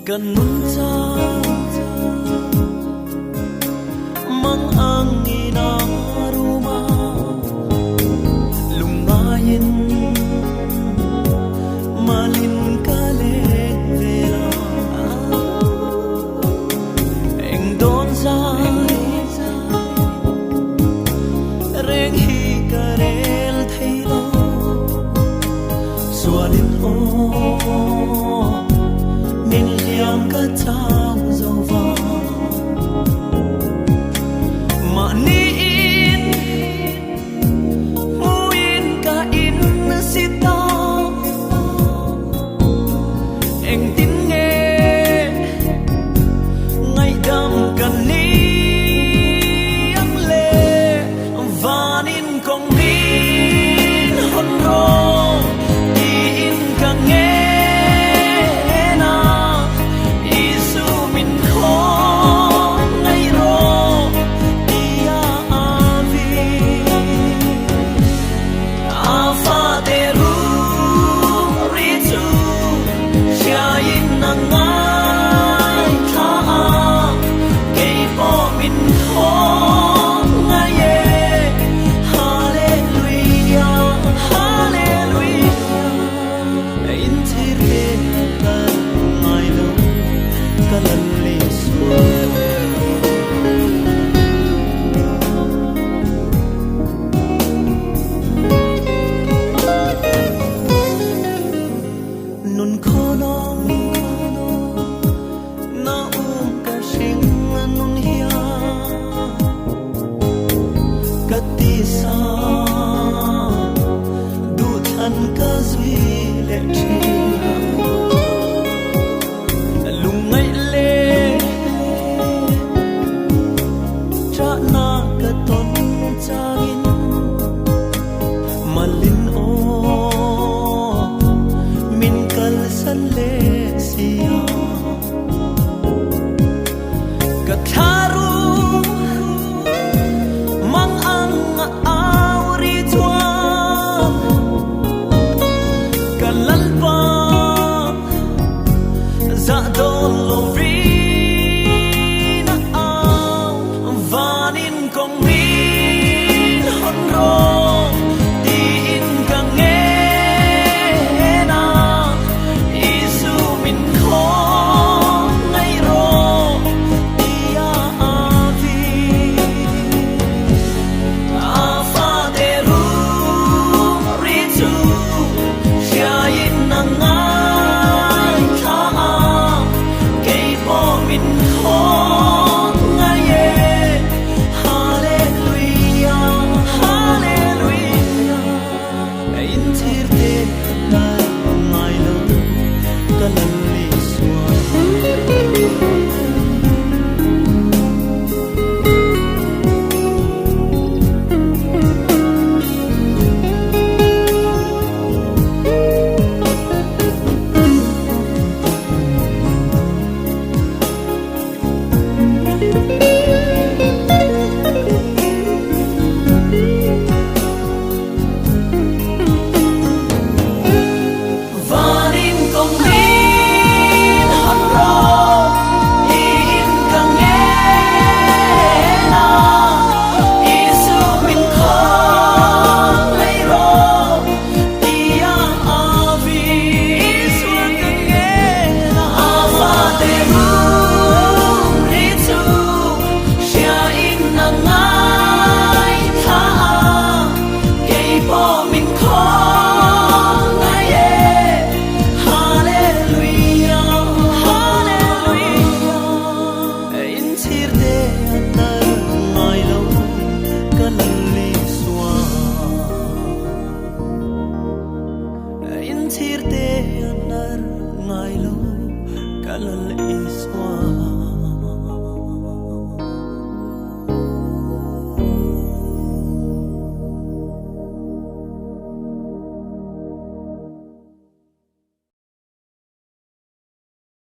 Ganunta mang ang inaruma lumayan malin kalevela eng don zai reng hi karel thailo sualin ho min liam ka tam zova ma ni in muin ka in sita eng tin nghe ngày đam cần ni am le vanin kong min hon ro in ka nghe nun khonong na ka sing nun hiya katisa du than ka zui le thia lungai le cha na ka ton changin malin o min kal san le sia ka tharu mang ang auri tua kalalpa za dolo vina au vanin kong min hon ro tin ka nghe thirte anar ngai lo kalal